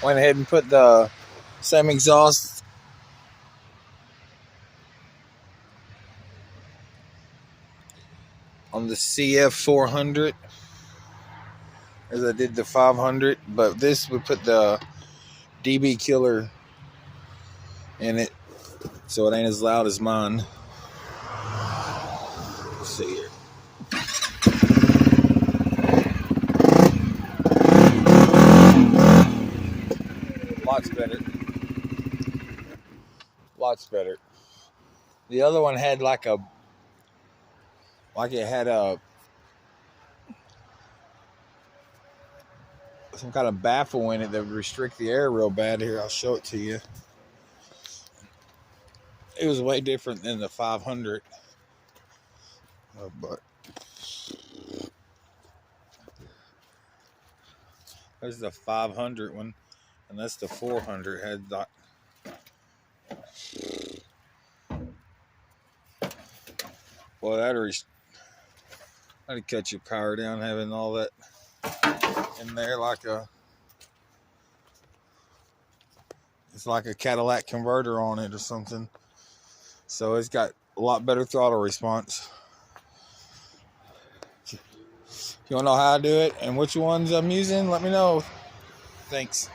Went ahead and put the same exhaust on the CF 400 as I did the 500, but this we put the DB killer in it, so it ain't as loud as mine. Let's see here. Lots better. Lots better. The other one had like it had some kind of baffle in it that would restrict the air real bad. Here, I'll show it to you. It was way different than the 500. But there's the 500 one, and that's the 400. Had that. Well, that'd cut your power down having all that in there it's like a Cadillac converter on it or something. So it's got a lot better throttle response. If you want to know how I do it and which ones I'm using, let me know. Thanks.